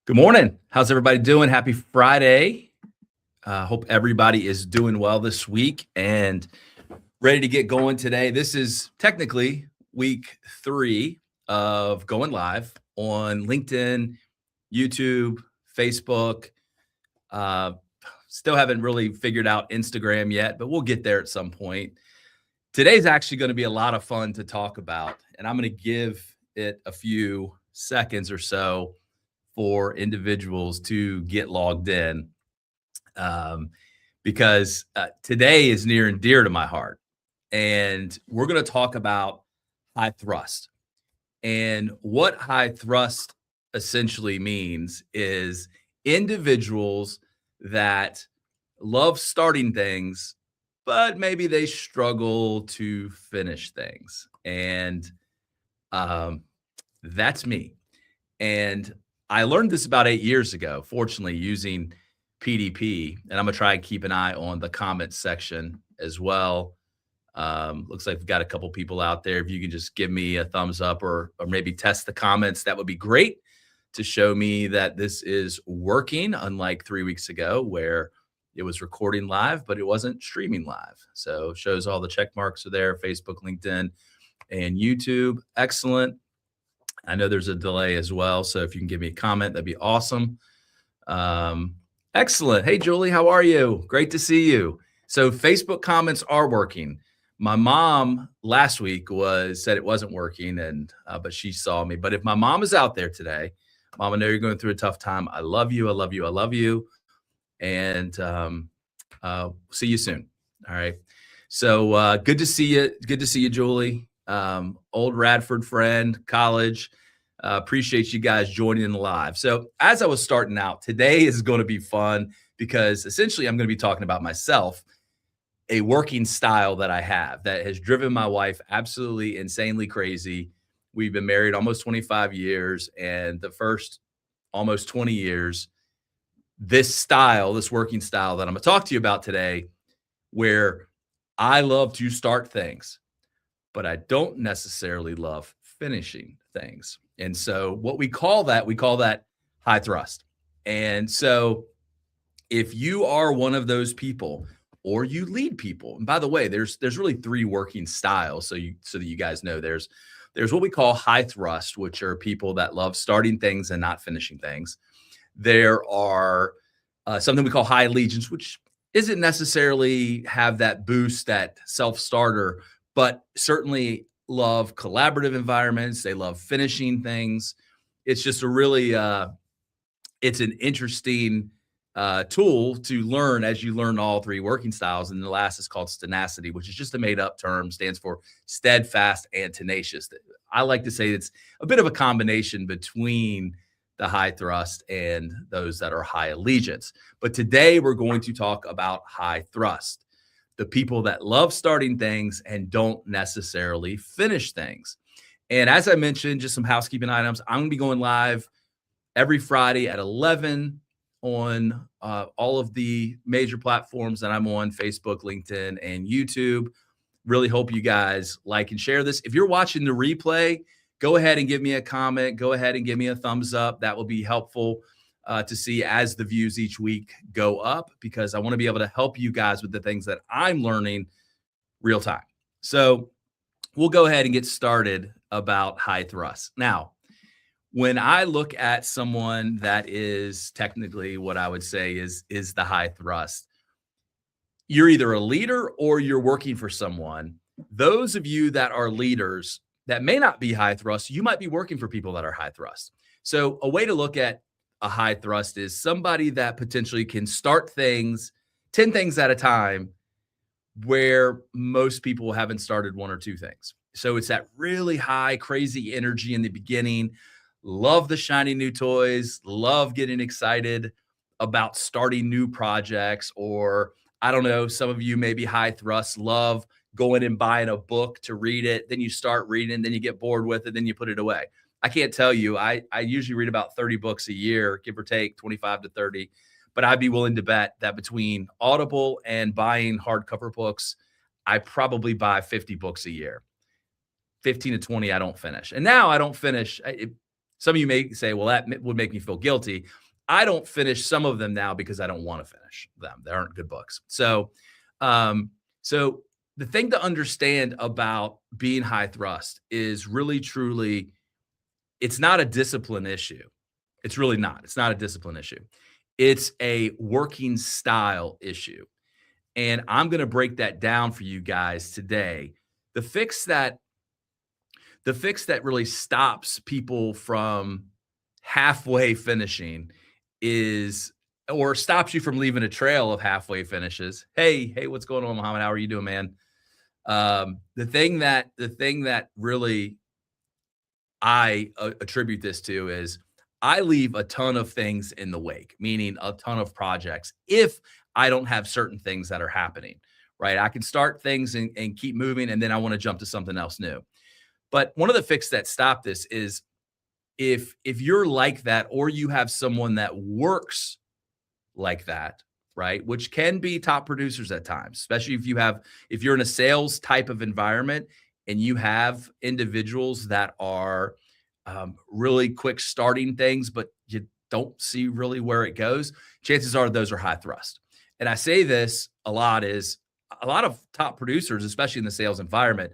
Good morning. How's everybody doing? Happy Friday. Hope everybody is doing well this week and ready to get going today. This is technically week 3 of going live on LinkedIn, YouTube, Facebook. Uh, Still haven't really figured out Instagram yet, but we'll get there at some point. Today's actually going to be a lot of fun to talk about, and I'm going to give it a few seconds or so for individuals to get logged in, um, because today is near and dear to my heart. And we're going to talk about high thrust. And what high thrust essentially means is individuals that love starting things, but maybe they struggle to finish things. And um, that's me. And I learned this about 8 years ago, fortunately, using PDP. And I'm going to try and keep an eye on the comments section as well. Looks like we've got a couple people out there. If you can just give me a thumbs up or maybe test the comments, that would be great to show me that this is working, unlike 3 weeks ago where it was recording live, but it wasn't streaming live. So it shows all the check marks are there, Facebook, LinkedIn, and YouTube. Excellent. I know there's a delay as well. So if you can give me a comment, that'd be awesome. Excellent. Hey, Julie, how are you? Great to see you. So Facebook comments are working. My mom last week said it wasn't working, and but she saw me. But if my mom is out there today, Mom, I know you're going through a tough time. I love you. I love you. I love you. And see you soon. All right. So good to see you. Good to see you, Julie. Old Radford friend, college. Appreciate you guys joining in the live. So as I was starting out, today is going to be fun because essentially I'm going to be talking about myself, a working style that I have that has driven my wife absolutely insanely crazy. We've been married almost 25 years, and the first almost 20 years, this working style that I'm going to talk to you about today, where I love to start things, but I don't necessarily love finishing things. And so we call that high thrust. And so if you are one of those people or you lead people, and by the way, there's really 3 working styles. So that you guys know, there's what we call high thrust, which are people that love starting things and not finishing things. There are something we call high allegiance, which isn't necessarily have that boost, that self-starter, but certainly love collaborative environments. They love finishing things. It's just a really, it's an interesting tool to learn as you learn all 3 working styles. And the last is called tenacity, which is just a made up term, stands for steadfast and tenacious. I like to say it's a bit of a combination between the high thrust and those that are high allegiance. But today we're going to talk about high thrust, the people that love starting things and don't necessarily finish things. And as I mentioned, just some housekeeping items. I'm going to be going live every Friday at 11 on all of the major platforms that I'm on: Facebook, LinkedIn, and YouTube. Really hope you guys like and share this. If you're watching the replay, go ahead and give me a comment. Go ahead and give me a thumbs up. That will be helpful to see as the views each week go up, because I want to be able to help you guys with the things that I'm learning real time. So we'll go ahead and get started about high thrust. Now, when I look at someone that is technically what I would say is the high thrust, you're either a leader or you're working for someone. Those of you that are leaders that may not be high thrust, you might be working for people that are high thrust. So a way to look at a high thrust is somebody that potentially can start things, 10 things at a time, where most people haven't started 1 or 2 things. So it's that really high, crazy energy in the beginning. Love the shiny new toys, love getting excited about starting new projects. Or I don't know, some of you may be high thrust, love going and buying a book to read it. Then you start reading, then you get bored with it, then you put it away. I can't tell you, I usually read about 30 books a year, give or take 25 to 30. But I'd be willing to bet that between Audible and buying hardcover books, I probably buy 50 books a year. 15 to 20 I don't finish. And now I don't finish. Some of you may say, well, that would make me feel guilty. I don't finish some of them now because I don't want to finish them. They aren't good books. So the thing to understand about being high thrust is really, truly, it's not a discipline issue. It's really not. It's not a discipline issue. It's a working style issue. And I'm going to break that down for you guys today. The fix that really stops people from halfway finishing or stops you from leaving a trail of halfway finishes. Hey, what's going on, Muhammad? How are you doing, man? The thing that really I attribute this to is I leave a ton of things in the wake, meaning a ton of projects, if I don't have certain things that are happening, right? I can start things and keep moving, and then I want to jump to something else new. But one of the fixes that stop this is if you're like that, or you have someone that works like that, right? Which can be top producers at times, especially if you're in a sales type of environment and you have individuals that are really quick starting things, but you don't see really where it goes, chances are those are high thrust. And I say this a lot of top producers, especially in the sales environment,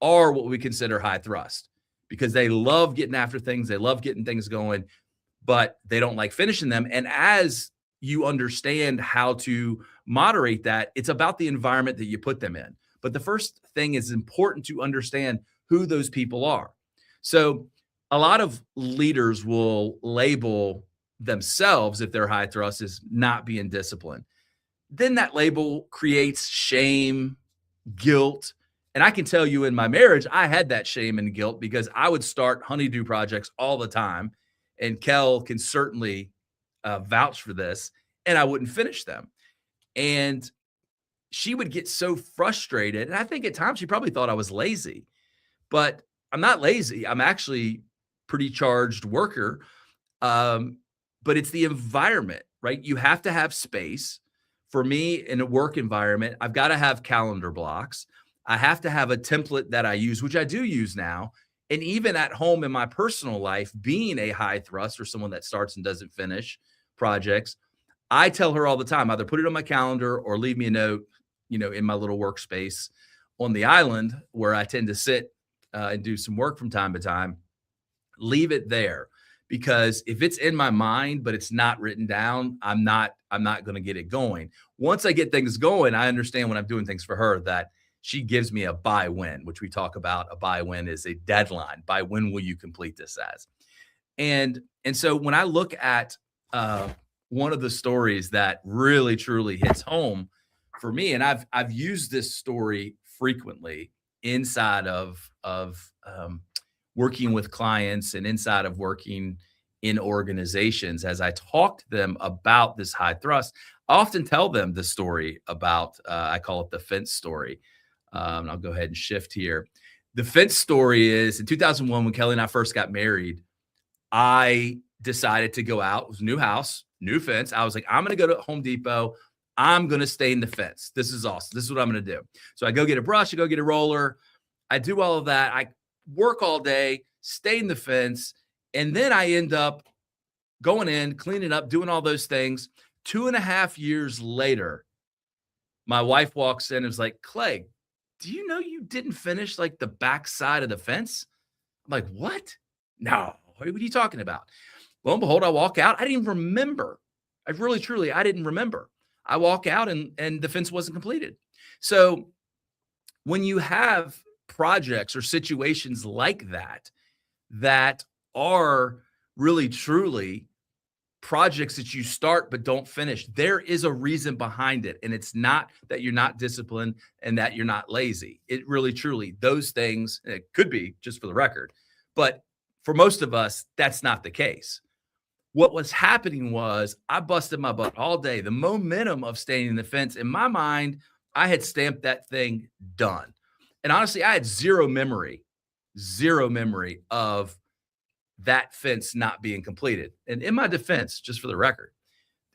are what we consider high thrust because they love getting after things. They love getting things going, but they don't like finishing them. And as you understand how to moderate that, it's about the environment that you put them in. But the first thing is important to understand who those people are. So a lot of leaders will label themselves, if they're high thrust, as not being disciplined. Then that label creates shame, guilt. And I can tell you, in my marriage, I had that shame and guilt because I would start honeydew projects all the time. And Kel can certainly vouch for this. And I wouldn't finish them. And she would get so frustrated. And I think at times she probably thought I was lazy. But I'm not lazy. I'm actually pretty charged worker. But it's the environment, right? You have to have space. For me, in a work environment, I've got to have calendar blocks. I have to have a template that I use, which I do use now. And even at home in my personal life, being a high thrust or someone that starts and doesn't finish projects, I tell her all the time, either put it on my calendar or leave me a note, in my little workspace on the island where I tend to sit and do some work from time to time. Leave it there, because if it's in my mind but it's not written down, I'm not going to get it going. Once I get things going, I understand when I'm doing things for her that she gives me a by when, which we talk about. A by when is a deadline. By when will you complete this as? And so when I look at one of the stories that really truly hits home for me, and I've used this story frequently inside of working with clients and inside of working in organizations, as I talk to them about this high thrust, I often tell them the story about, I call it the fence story. And I'll go ahead and shift here. The fence story is in 2001, when Kelly and I first got married, I decided to go out. It was a new house, new fence. I was like, I'm going to go to Home Depot. I'm going to stain the fence. This is awesome. This is what I'm going to do. So I go get a brush, I go get a roller. I do all of that. I work all day, stain the fence. And then I end up going in, cleaning up, doing all those things. 2.5 years later, my wife walks in and is like, Clay, do you know you didn't finish like the back side of the fence? I'm like, what? No, what are you talking about? Lo and behold, I walk out. I didn't even remember. I really, truly, I didn't remember. I walk out and the fence wasn't completed. So when you have projects or situations like that are really, truly projects that you start but don't finish, there is a reason behind it. And it's not that you're not disciplined and that you're not lazy. It really, truly, those things, it could be, just for the record, but for most of us, that's not the case. What was happening was I busted my butt all day. The momentum of staying in the fence, in my mind, I had stamped that thing done. And honestly, I had zero memory of that fence not being completed. And in my defense, just for the record,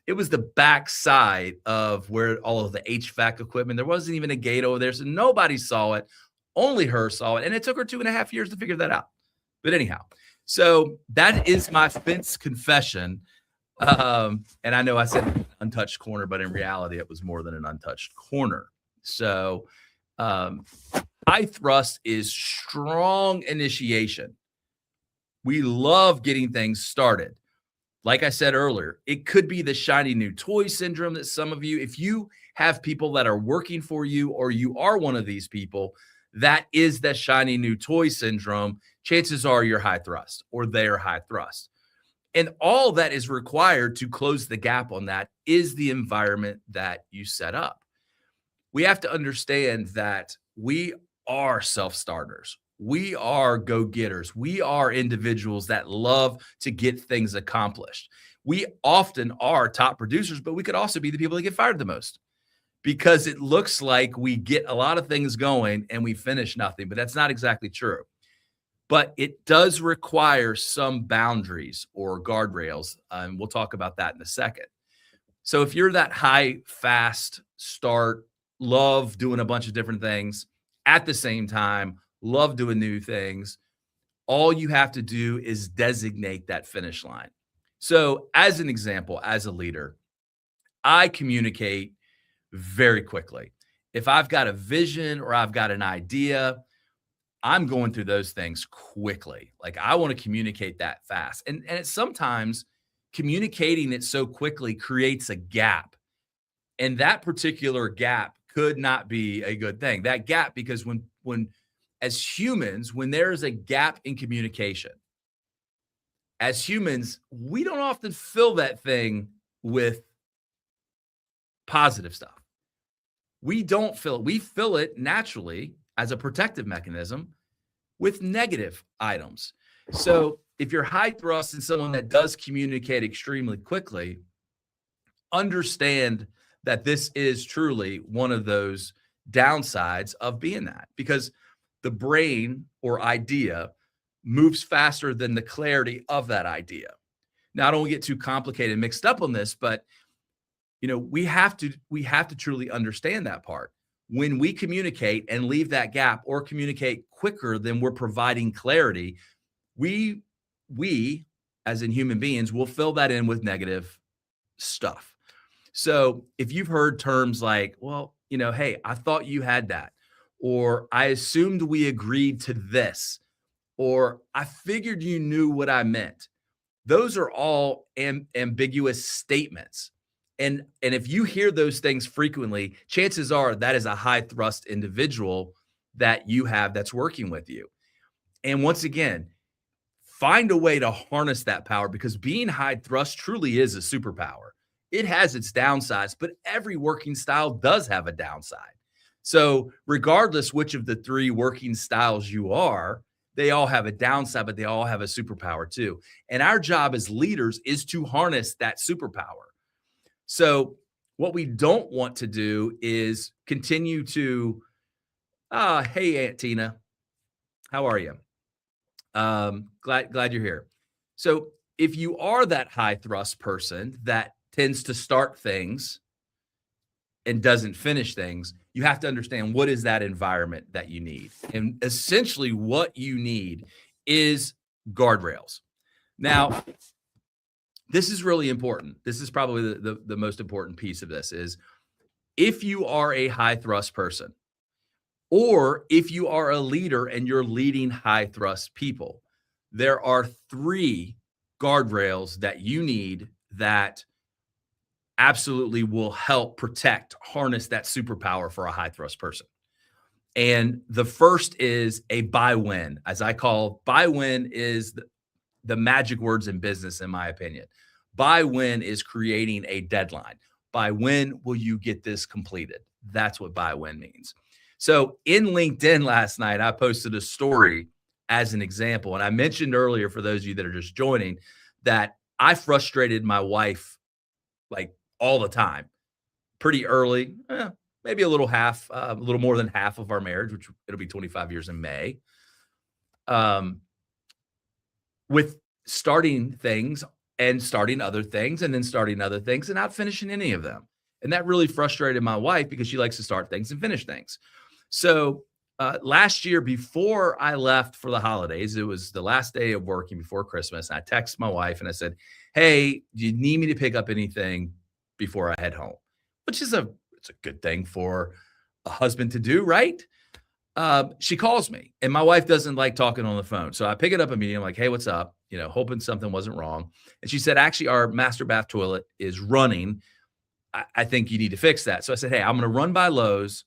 it was the back side of where all of the HVAC equipment, there wasn't even a gate over there. So nobody saw it. Only her saw it. And it took her 2.5 years to figure that out. But anyhow, So that is my fence confession. And I know I said untouched corner, but in reality, it was more than an untouched corner. So um, high thrust is strong initiation. We love getting things started. Like I said earlier, it could be the shiny new toy syndrome that some of you, if you have people that are working for you or you are one of these people, that is the shiny new toy syndrome. Chances are you're high thrust or they're high thrust. And all that is required to close the gap on that is the environment that you set up. We have to understand that we are self starters. We are go getters. We are individuals that love to get things accomplished. We often are top producers, but we could also be the people that get fired the most because it looks like we get a lot of things going and we finish nothing, but that's not exactly true. But it does require some boundaries or guardrails. And we'll talk about that in a second. So if you're that high, fast start, love doing a bunch of different things at the same time, love doing new things, all you have to do is designate that finish line. So, as an example, as a leader, I communicate very quickly. If I've got a vision or I've got an idea, I'm going through those things quickly. Like I want to communicate that fast. And it's sometimes communicating it so quickly creates a gap. And that particular gap could not be a good thing. That gap, because when as humans, when there is a gap in communication, as humans, we don't often fill that thing with positive stuff. We don't fill it. We fill it naturally as a protective mechanism with negative items. So if you're high thrust and someone that does communicate extremely quickly, understand that this is truly one of those downsides of being that, because the brain or idea moves faster than the clarity of that idea. Now, I don't get too complicated and mixed up on this, but we have to truly understand that part. When we communicate and leave that gap or communicate quicker than we're providing clarity, we as in human beings will fill that in with negative stuff. So if you've heard terms like, well, hey, I thought you had that, or I assumed we agreed to this, or I figured you knew what I meant. Those are all ambiguous statements. And if you hear those things frequently, chances are that is a high thrust individual that you have that's working with you. And once again, find a way to harness that power, because being high thrust truly is a superpower. It has its downsides, but every working style does have a downside. So regardless which of the three working styles you are, they all have a downside, but they all have a superpower too. And our job as leaders is to harness that superpower. So what we don't want to do is continue to, hey, Aunt Tina, how are you? Glad you're here. So if you are that high thrust person that tends to start things and doesn't finish things, you have to understand what is that environment that you need. And essentially what you need is guardrails. Now, this is really important. This is probably the most important piece of this is if you are a high thrust person, or if you are a leader and you're leading high thrust people, there are 3 guardrails that you need that absolutely will help protect, harness that superpower for a high thrust person. And the first is a buy win. As I call, buy win is the magic words in business, in my opinion. Buy win is creating a deadline. By when will you get this completed? That's what buy win means. So in LinkedIn last night, I posted a story as an example. And I mentioned earlier, for those of you that are just joining, that I frustrated my wife like all the time, pretty early, maybe a little more than half of our marriage, which it'll be 25 years in May, with starting things and starting other things and then starting other things and not finishing any of them. And that really frustrated my wife because she likes to start things and finish things. So last year before I left for the holidays, it was the last day of working before Christmas. And I texted my wife and I said, "Hey, do you need me to pick up anything before I head home?" Which is it's a good thing for a husband to do, right? She calls me, and my wife doesn't like talking on the phone. So I pick it up immediately. I'm like, "Hey, what's up?" Hoping something wasn't wrong. And she said, "Actually, our master bath toilet is running. I think you need to fix that." So I said, "Hey, I'm going to run by Lowe's,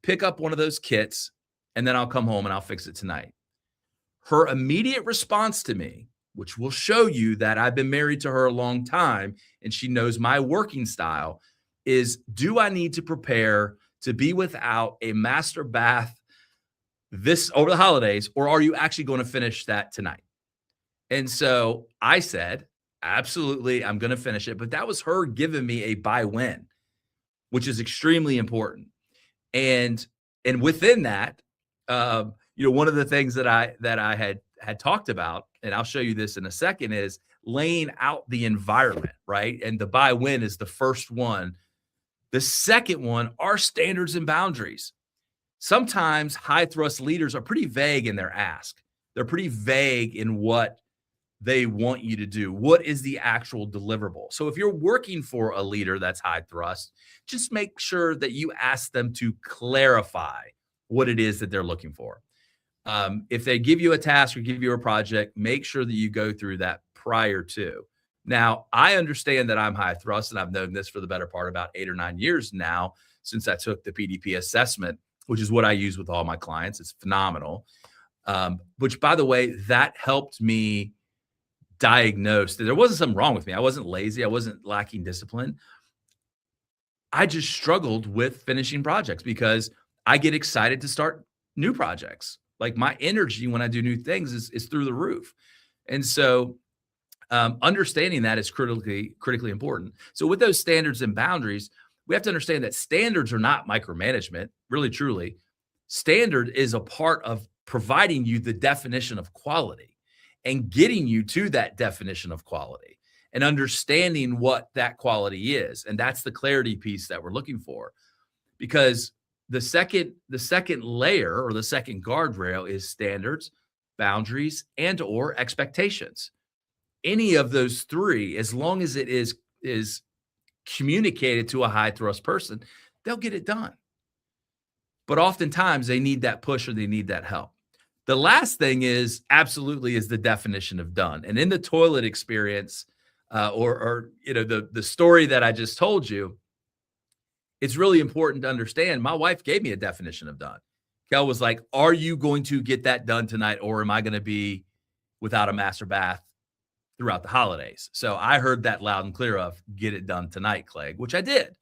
pick up one of those kits, and then I'll come home and I'll fix it tonight." Her immediate response to me, which will show you that I've been married to her a long time and she knows my working style, is, "Do I need to prepare to be without a master bath this over the holidays, or are you actually going to finish that tonight?" And so I said, "Absolutely, I'm going to finish it." But that was her giving me a buy win, which is extremely important. And within that, one of the things that I had talked about, and I'll show you this in a second, is laying out the environment, right? And the buy win is the first one. The second one are standards and boundaries. Sometimes high thrust leaders are pretty vague in their ask. They're pretty vague in what they want you to do. What is the actual deliverable? So if you're working for a leader that's high thrust, just make sure that you ask them to clarify what it is that they're looking for. If they give you a task or give you a project, make sure that you go through that prior to. Now, I understand that I'm high thrust, and I've known this for the better part of about 8 or 9 years now since I took the PDP assessment, which is what I use with all my clients. It's phenomenal. Which, by the way, that helped me diagnose that there wasn't something wrong with me. I wasn't lazy. I wasn't lacking discipline. I just struggled with finishing projects because I get excited to start new projects. Like, my energy when I do new things is through the roof. And so understanding that is critically important. So with those standards and boundaries, we have to understand that standards are not micromanagement, really, truly. Standard is a part of providing you the definition of quality and getting you to that definition of quality and understanding what that quality is. And that's the clarity piece that we're looking for, because the second layer, or the second guardrail, is standards, boundaries, and or expectations. Any of those three, as long as it is communicated to a high thrust person, they'll get it done. But oftentimes they need that push or they need that help. The last thing is the definition of done. And in the toilet experience, the story that I just told you, it's really important to understand. My wife gave me a definition of done. Kel was like, "Are you going to get that done tonight, or am I going to be without a master bath throughout the holidays?" So I heard that loud and clear of, "Get it done tonight, Clegg," which I did.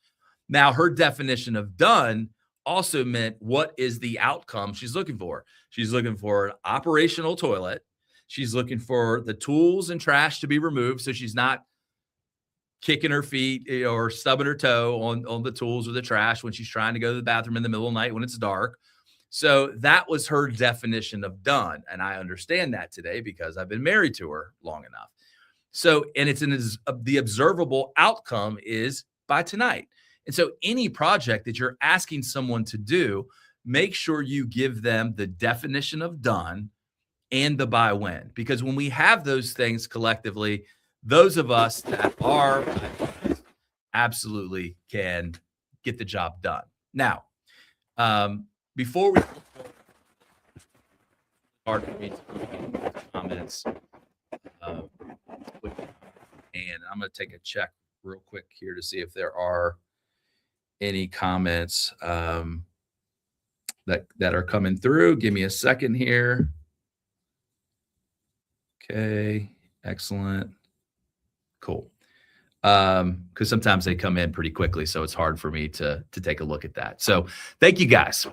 Now, her definition of done also meant, what is the outcome she's looking for? She's looking for an operational toilet. She's looking for the tools and trash to be removed, so she's not kicking her feet or stubbing her toe on the tools or the trash when she's trying to go to the bathroom in the middle of the night when it's dark. So that was her definition of done. And I understand that today because I've been married to her long enough. So, and the observable outcome is by tonight. And so any project that you're asking someone to do, make sure you give them the definition of done and the by when, because when we have those things collectively, those of us that are absolutely can get the job done. Now, before we start to read comments, and I'm going to take a check real quick here to see if there are any comments that are coming through. Give me a second here. Okay, excellent. Cool. Because sometimes they come in pretty quickly, so it's hard for me to take a look at that. So thank you guys.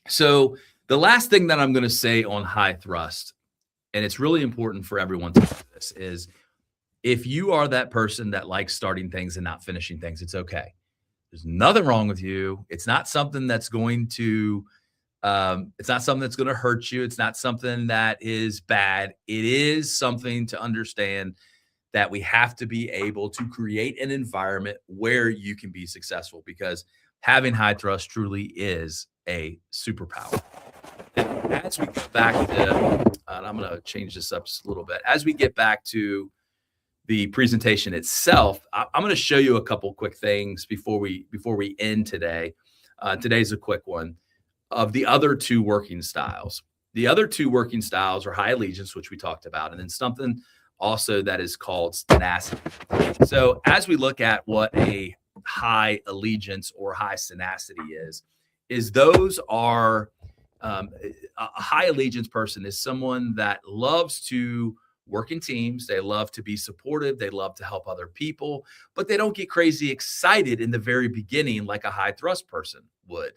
So the last thing that I'm going to say on high thrust, and it's really important for everyone to know this, is if you are that person that likes starting things and not finishing things, it's okay. There's nothing wrong with you. It's not something that's going to hurt you. It's not something that is bad. It is something to understand that we have to be able to create an environment where you can be successful, because having high thrust truly is a superpower. And as we get back to, and I'm going to change this up just a little bit. As we get back to the presentation itself, I'm going to show you a couple quick things before we end today. Today's a quick one of the other two working styles. The other two working styles are high allegiance, which we talked about, and then something also that is called tenacity. So as we look at what a high allegiance or high tenacity is those are a high allegiance person is someone that loves to work in teams. They love to be supportive. They love to help other people, but they don't get crazy excited in the very beginning like a high thrust person would.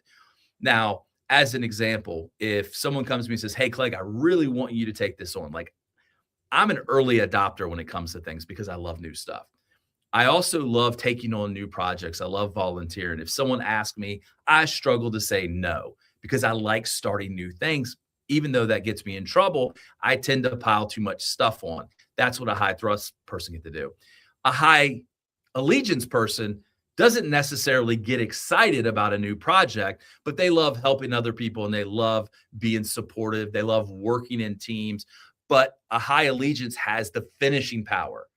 Now, as an example, if someone comes to me and says, "Hey, Clegg, I really want you to take this on." Like, I'm an early adopter when it comes to things because I love new stuff. I also love taking on new projects. I love volunteering. If someone asks me, I struggle to say no because I like starting new things. Even though that gets me in trouble, I tend to pile too much stuff on. That's what a high thrust person get to do. A high allegiance person doesn't necessarily get excited about a new project, but they love helping other people and they love being supportive. They love working in teams. But a high allegiance has the finishing power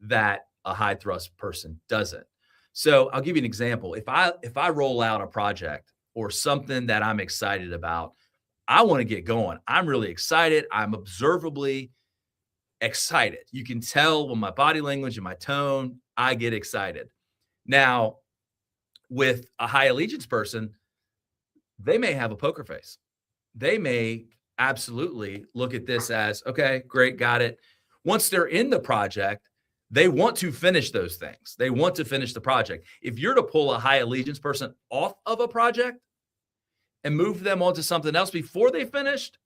that a high thrust person doesn't. So I'll give you an example. If I roll out a project or something that I'm excited about, I want to get going. I'm really excited. I'm observably excited. You can tell when my body language and my tone, I get excited. Now, with a high allegiance person, they may have a poker face. They may absolutely look at this as, okay, great, got it. Once they're in the project, they want to finish those things. They want to finish the project. If you're to pull a high allegiance person off of a project and move them onto something else before they finished,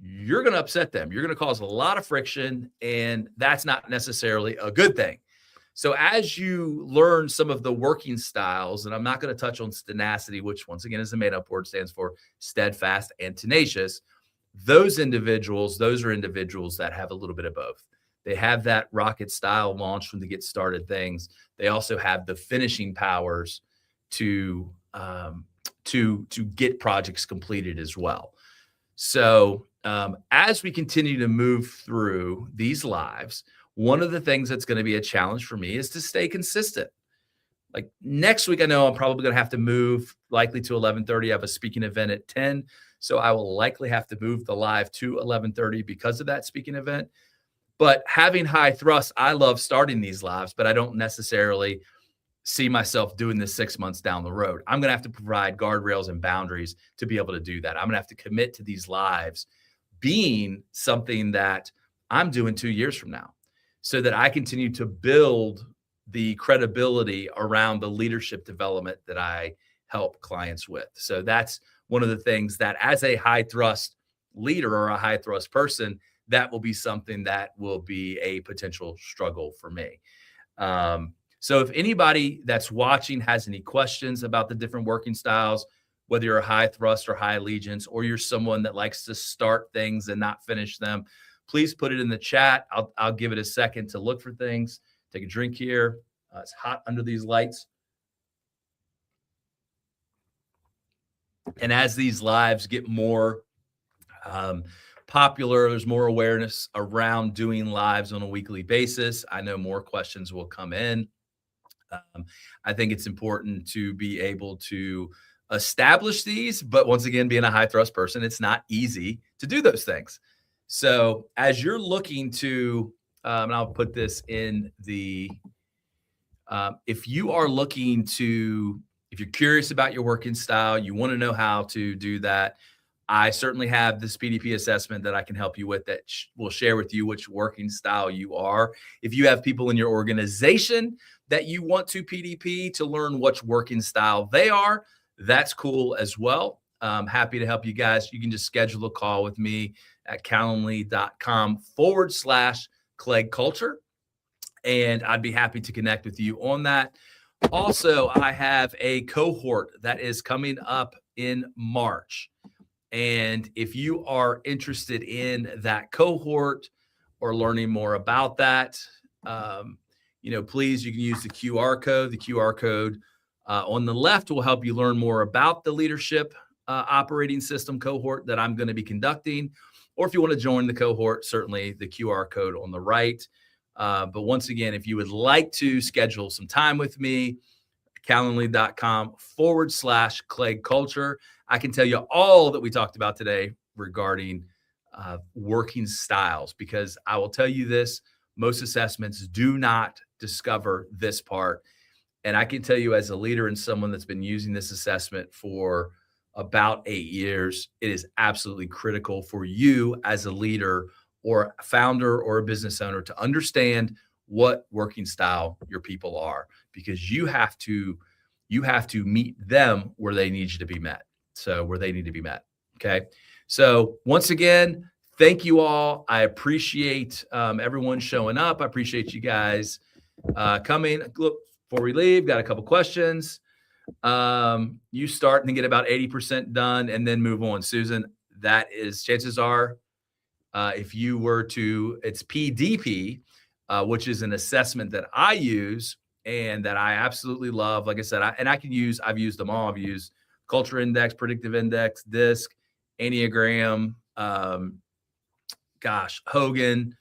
you're going to upset them. You're going to cause a lot of friction, and that's not necessarily a good thing. So as you learn some of the working styles, and I'm not going to touch on tenacity, which once again is a made-up word, stands for steadfast and tenacious. Those are individuals that have a little bit of both. They have that rocket style launch from the get started things. They also have the finishing powers to get projects completed as well. So as we continue to move through these lives, one of the things that's going to be a challenge for me is to stay consistent. Like next week, I know I'm probably going to have to move likely to 11:30. I have a speaking event at 10. So I will likely have to move the live to 11:30 because of that speaking event. But having high thrust, I love starting these lives, but I don't necessarily see myself doing this 6 months down the road. I'm going to have to provide guardrails and boundaries to be able to do that. I'm going to have to commit to these lives being something that I'm doing 2 years from now so that I continue to build the credibility around the leadership development that I help clients with. So that's one of the things that as a high thrust leader or a high thrust person, that will be something that will be a potential struggle for me. So if anybody that's watching has any questions about the different working styles, whether you're a high thrust or high allegiance, or you're someone that likes to start things and not finish them, please put it in the chat. I'll give it a second to look for things. Take a drink here. It's hot under these lights. And as these lives get more popular, there's more awareness around doing lives on a weekly basis. I know more questions will come in. I think it's important to be able to establish these, but once again, being a high thrust person, it's not easy to do those things. So as you're looking to, and I'll put this in the, if you are looking to, if you're curious about your working style, you want to know how to do that, I certainly have this PDP assessment that I can help you with that will share with you which working style you are. If you have people in your organization that you want to PDP to learn which working style they are, that's cool as well. I'm happy to help you guys. You can just schedule a call with me at calendly.com/Clegg Culture. And I'd be happy to connect with you on that. Also, I have a cohort that is coming up in March. And if you are interested in that cohort or learning more about that, please, you can use the QR code. The QR code On the left will help you learn more about the leadership operating system cohort that I'm going to be conducting. Or if you want to join the cohort, certainly the QR code on the right. But once again, if you would like to schedule some time with me, calendly.com/Clegg Culture. I can tell you all that we talked about today regarding working styles, because I will tell you this, most assessments do not discover this part. And I can tell you, as a leader and someone that's been using this assessment for about 8 years, it is absolutely critical for you as a leader or a founder or a business owner to understand what working style your people are, because you have to meet them where they need you to be met. So where they need to be met. Okay. So once again, thank you all. I appreciate everyone showing up. I appreciate you guys coming. Look, before we leave, got a couple questions. You start and get about 80% done and then move on. Susan, that is, chances are, if you were to, it's PDP, which is an assessment that I use and that I absolutely love. Like I said, I've used them all. I've used Culture Index, Predictive Index, DISC, Enneagram, Hogan,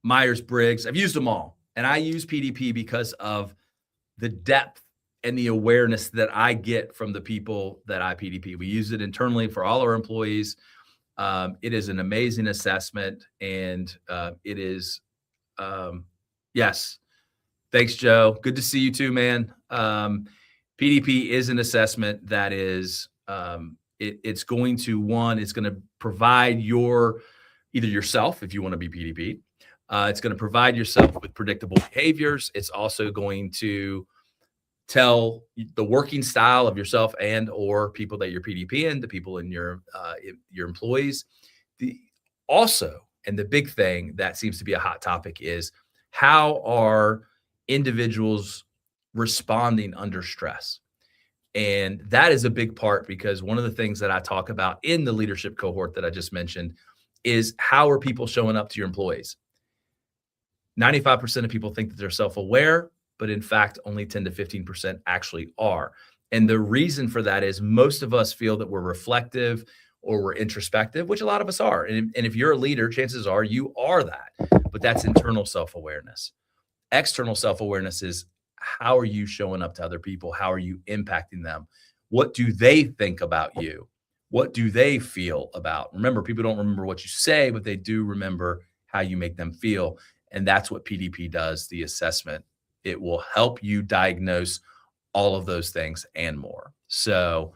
Myers-Briggs. I've used them all. And I use PDP because of the depth and the awareness that I get from the people that I PDP. We use it internally for all our employees. It is an amazing assessment, and it is, yes. Thanks, Joe. Good to see you too, man. PDP is an assessment that is, it's going to provide either yourself, if you want to be PDP, it's going to provide yourself with predictable behaviors. It's also going to tell the working style of yourself and or people that you're PDP in, the people in your employees. And the big thing that seems to be a hot topic is, how are individuals responding under stress? And that is a big part, because one of the things that I talk about in the leadership cohort that I just mentioned is, how are people showing up to your employees? 95% of people think that they're self-aware, but in fact, only 10 to 15% actually are. And the reason for that is, most of us feel that we're reflective or we're introspective, which a lot of us are. And if you're a leader, chances are you are that, but that's internal self-awareness. External self-awareness is, how are you showing up to other people? How are you impacting them? What do they think about you? What do they feel about? Remember, people don't remember what you say, but they do remember how you make them feel. And that's what PDP does, the assessment. It will help you diagnose all of those things and more. So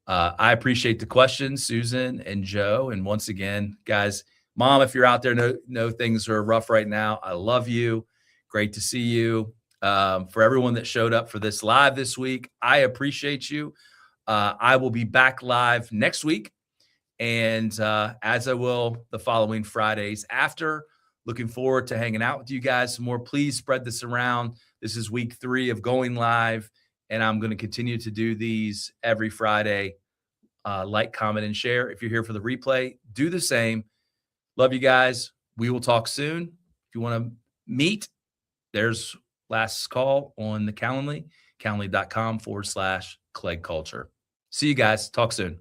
I appreciate the questions, Susan and Joe. And once again, guys, Mom, if you're out there, know things are rough right now, I love you. Great to see you. For everyone that showed up for this live this week, I appreciate you. I will be back live next week, and as I will the following Fridays after. Looking forward to hanging out with you guys some more. Please spread this around. This is week 3 of going live, and I'm going to continue to do these every Friday. Like, comment, and share. If you're here for the replay, do the same. Love you guys. We will talk soon. If you want to meet, there's last call on the Calendly, calendly.com/Clegg Culture. See you guys. Talk soon.